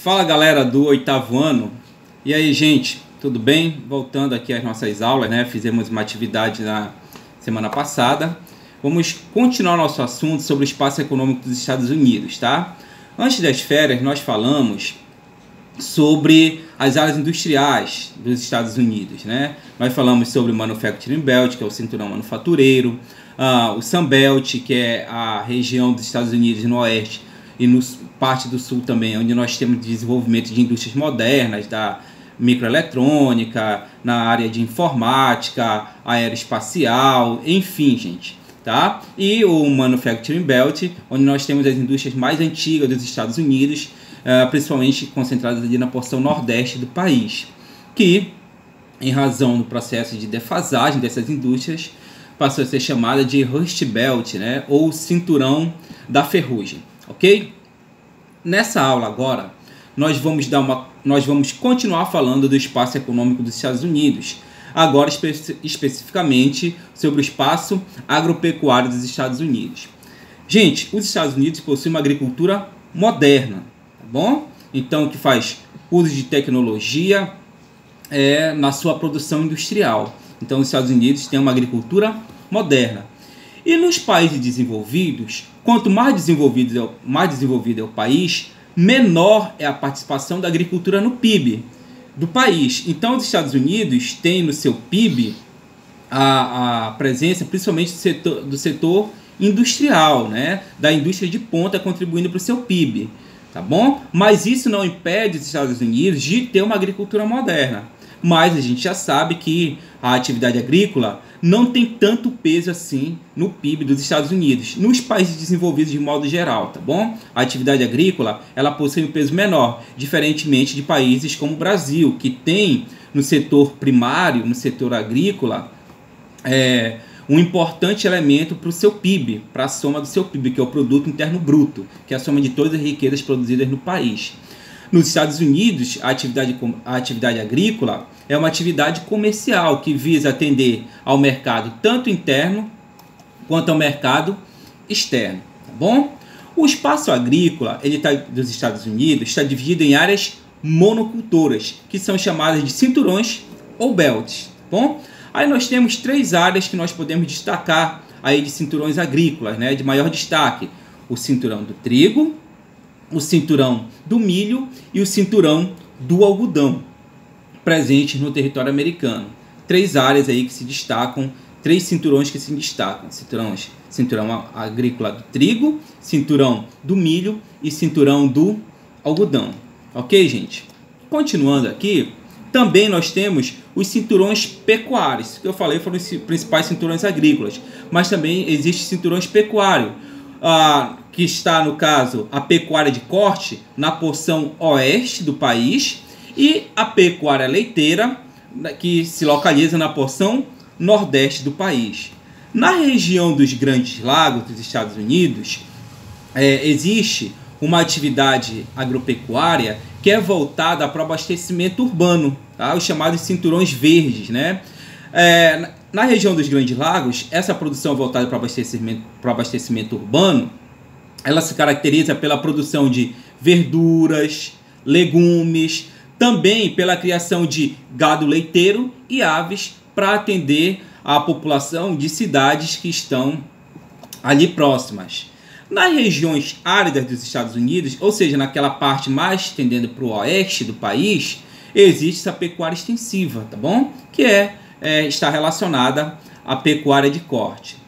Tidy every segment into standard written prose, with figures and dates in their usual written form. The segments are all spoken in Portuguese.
Fala galera do oitavo ano, e aí gente, tudo bem? Voltando aqui às nossas aulas, né? Fizemos uma atividade na semana passada. Vamos continuar nosso assunto sobre o espaço econômico dos Estados Unidos, tá? Antes das férias nós falamos sobre as áreas industriais dos Estados Unidos, né? Nós falamos sobre o Manufacturing Belt, que é o cinturão manufatureiro, o Sun Belt, que é a região dos Estados Unidos no oeste e no parte do sul também, onde nós temos desenvolvimento de indústrias modernas, da microeletrônica, na área de informática, aeroespacial, enfim, gente, tá? E o Manufacturing Belt, onde nós temos as indústrias mais antigas dos Estados Unidos, principalmente concentradas ali na porção nordeste do país, que, em razão do processo de defasagem dessas indústrias, passou a ser chamada de Rust Belt, né? Ou cinturão da ferrugem, ok? Nessa aula agora, nós vamos continuar falando do espaço econômico dos Estados Unidos, agora especificamente sobre o espaço agropecuário dos Estados Unidos. Gente, os Estados Unidos possuem uma agricultura moderna, tá bom? Então, que faz uso de tecnologia na sua produção industrial. Então, os Estados Unidos têm uma agricultura moderna. E nos países desenvolvidos, quanto mais desenvolvido é o país, menor é a participação da agricultura no PIB do país. Então, os Estados Unidos têm no seu PIB a presença principalmente do setor industrial, né? Da indústria de ponta contribuindo para o seu PIB, tá bom? Mas isso não impede os Estados Unidos de ter uma agricultura moderna. Mas a gente já sabe que a atividade agrícola não tem tanto peso assim no PIB dos Estados Unidos, nos países desenvolvidos de modo geral, tá bom? A atividade agrícola, ela possui um peso menor, diferentemente de países como o Brasil, que tem no setor primário, no setor agrícola, um importante elemento para o seu PIB, para a soma do seu PIB, que é o Produto Interno Bruto, que é a soma de todas as riquezas produzidas no país. Nos Estados Unidos, a atividade agrícola é uma atividade comercial que visa atender ao mercado tanto interno quanto ao mercado externo, tá bom? O espaço agrícola dos Estados Unidos está dividido em áreas monocultoras, que são chamadas de cinturões ou belts, tá bom? Aí nós temos três áreas que nós podemos destacar aí de cinturões agrícolas, né, de maior destaque: o cinturão do trigo, o cinturão do milho e o cinturão do algodão, presentes no território americano. Três áreas aí que se destacam, três cinturões que se destacam: cinturão agrícola do trigo, cinturão do milho e cinturão do algodão. Ok, gente? Continuando aqui, também nós temos os cinturões pecuários, que eu falei foram os principais cinturões agrícolas, mas também existe cinturões pecuários, que está, no caso, a pecuária de corte na porção oeste do país e a pecuária leiteira, que se localiza na porção nordeste do país. Na região dos Grandes Lagos dos Estados Unidos, existe uma atividade agropecuária que é voltada para o abastecimento urbano, tá? Os chamados cinturões verdes, né? Na região dos Grandes Lagos, essa produção voltada para o abastecimento urbano, ela se caracteriza pela produção de verduras, legumes, também pela criação de gado leiteiro e aves para atender a população de cidades que estão ali próximas. Nas regiões áridas dos Estados Unidos, ou seja, naquela parte mais tendendo para o oeste do país, existe essa pecuária extensiva, tá bom? Que está relacionada à pecuária de corte.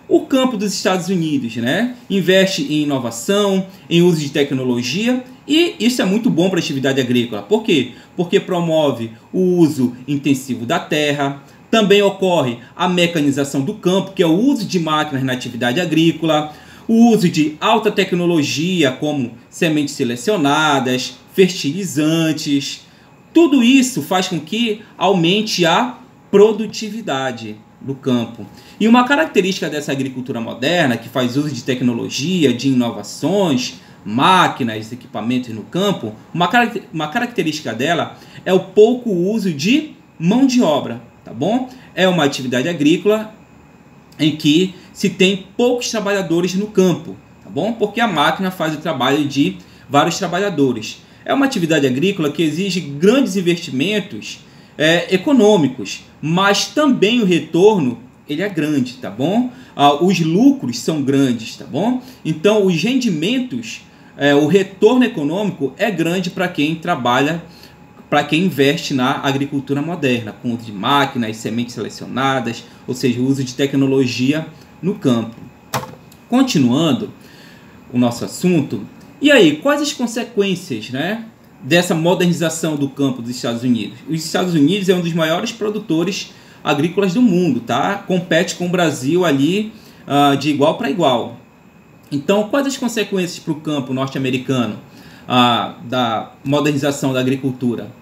O campo dos Estados Unidos, né, investe em inovação, em uso de tecnologia, e isso é muito bom para a atividade agrícola. Por quê? Porque promove o uso intensivo da terra. Também ocorre a mecanização do campo, que é o uso de máquinas na atividade agrícola, o uso de alta tecnologia, como sementes selecionadas, fertilizantes. Tudo isso faz com que aumente a produtividade do campo. E uma característica dessa agricultura moderna, que faz uso de tecnologia, de inovações, máquinas, equipamentos no campo, uma característica dela é o pouco uso de mão de obra, tá bom? É uma atividade agrícola em que se tem poucos trabalhadores no campo, tá bom? Porque a máquina faz o trabalho de vários trabalhadores. É uma atividade agrícola que exige grandes investimentos econômicos, mas também o retorno ele é grande, tá bom? Os lucros são grandes, tá bom? Então, os rendimentos, o retorno econômico é grande para quem trabalha, para quem investe na agricultura moderna, com uso de máquinas, sementes selecionadas, ou seja, o uso de tecnologia no campo. Continuando o nosso assunto, e aí, quais as consequências, né, dessa modernização do campo dos Estados Unidos? Os Estados Unidos é um dos maiores produtores agrícolas do mundo, tá? Compete com o Brasil ali de igual para igual. Então, quais as consequências para o campo norte-americano da modernização da agricultura?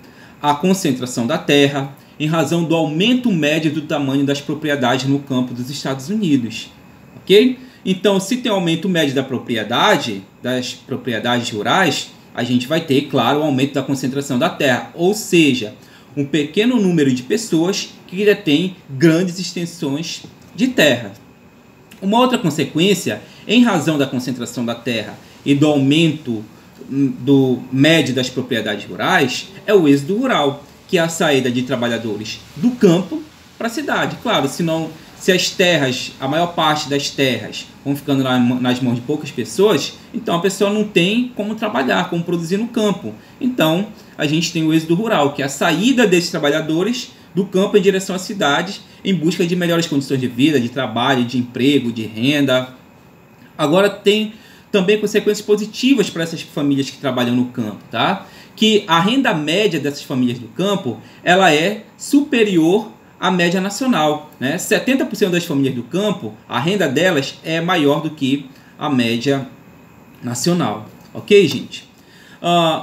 A concentração da terra, em razão do aumento médio do tamanho das propriedades no campo dos Estados Unidos, ok? Então, se tem aumento médio das propriedades rurais, a gente vai ter, claro, o aumento da concentração da terra, ou seja, um pequeno número de pessoas que detêm grandes extensões de terra. Uma outra consequência, em razão da concentração da terra e do aumento do médio das propriedades rurais, é o êxodo rural, que é a saída de trabalhadores do campo para a cidade. Claro, se as terras, a maior parte das terras vão ficando nas mãos de poucas pessoas, então a pessoa não tem como trabalhar, como produzir no campo. Então, a gente tem o êxodo rural, que é a saída desses trabalhadores do campo em direção às cidades, em busca de melhores condições de vida, de trabalho, de emprego, de renda. Agora, tem também consequências positivas para essas famílias que trabalham no campo, tá? Que a renda média dessas famílias do campo, ela é superior à média nacional, né? 70% das famílias do campo, a renda delas é maior do que a média nacional. Ok, gente?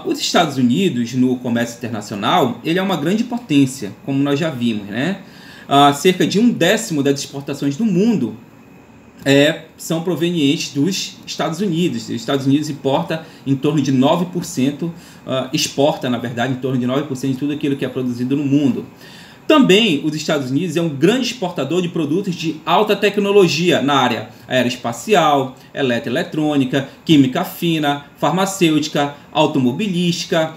Os Estados Unidos, no comércio internacional, ele é uma grande potência, como nós já vimos, né? Cerca de 1/10 das exportações do mundo são provenientes dos Estados Unidos. Os Estados Unidos importa em torno de 9%, exporta, na verdade, em torno de 9% de tudo aquilo que é produzido no mundo. Também, os Estados Unidos é um grande exportador de produtos de alta tecnologia na área aeroespacial, eletroeletrônica, química fina, farmacêutica, automobilística,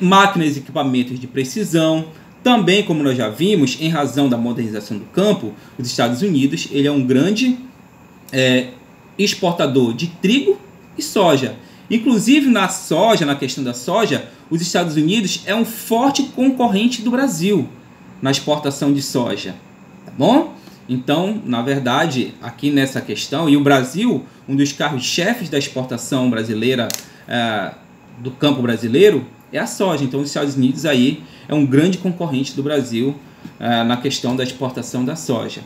máquinas e equipamentos de precisão. Também, como nós já vimos, em razão da modernização do campo, os Estados Unidos ele é um grande exportador de trigo e soja. Inclusive, na questão da soja, os Estados Unidos é um forte concorrente do Brasil na exportação de soja, tá bom? Então, na verdade, aqui nessa questão, e o Brasil, um dos carros-chefes da exportação brasileira, do campo brasileiro, é a soja. Então, os Estados Unidos aí é um grande concorrente do Brasil na questão da exportação da soja.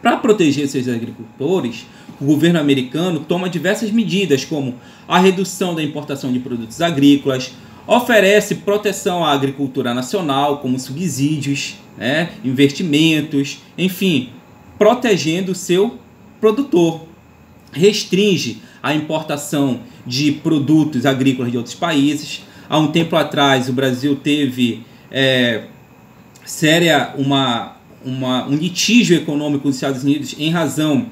Para proteger seus agricultores, o governo americano toma diversas medidas, como a redução da importação de produtos agrícolas, oferece proteção à agricultura nacional, como subsídios, investimentos, enfim, protegendo o seu produtor. Restringe a importação de produtos agrícolas de outros países. Há um tempo atrás, o Brasil teve um litígio econômico com os Estados Unidos em razão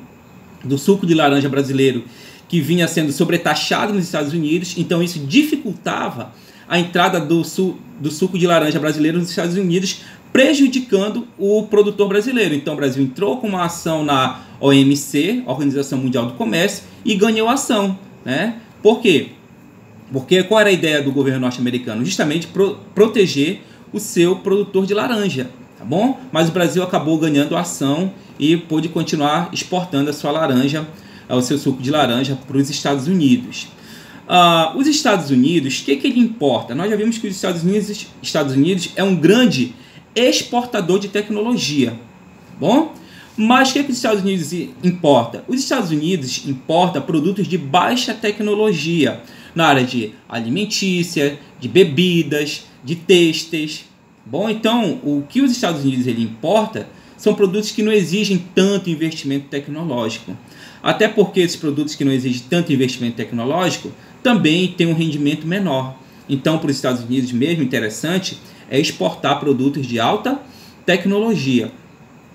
do suco de laranja brasileiro, que vinha sendo sobretaxado nos Estados Unidos. Então, isso dificultava a entrada do suco de laranja brasileiro nos Estados Unidos, prejudicando o produtor brasileiro. Então, o Brasil entrou com uma ação na OMC, Organização Mundial do Comércio, e ganhou a ação, né? Por quê? Porque qual era a ideia do governo norte-americano? Justamente proteger o seu produtor de laranja, tá bom? Mas o Brasil acabou ganhando a ação e pôde continuar exportando a sua laranja, o seu suco de laranja, para os Estados Unidos. Os Estados Unidos, o que ele importa? Nós já vimos que os Estados Unidos é um grande exportador de tecnologia, tá bom? Mas o que os Estados Unidos importa? Os Estados Unidos importa produtos de baixa tecnologia na área de alimentícia, de bebidas, de têxteis. Bom, então, o que os Estados Unidos ele importa são produtos que não exigem tanto investimento tecnológico. Até porque esses produtos que não exigem tanto investimento tecnológico também têm um rendimento menor. Então, para os Estados Unidos mesmo, interessante é exportar produtos de alta tecnologia.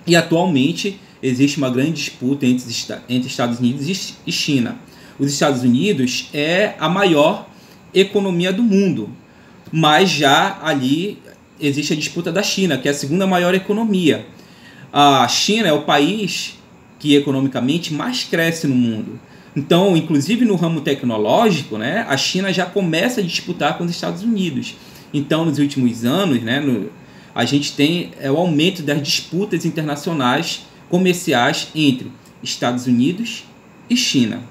E atualmente existe uma grande disputa entre Estados Unidos e China. Os Estados Unidos é a maior economia do mundo, mas já ali existe a disputa da China, que é a segunda maior economia. A China é o país que economicamente mais cresce no mundo. Então, inclusive no ramo tecnológico, né, a China já começa a disputar com os Estados Unidos. Então, nos últimos anos, né, a gente tem o aumento das disputas internacionais comerciais entre Estados Unidos e China.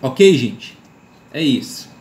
Ok, gente? É isso.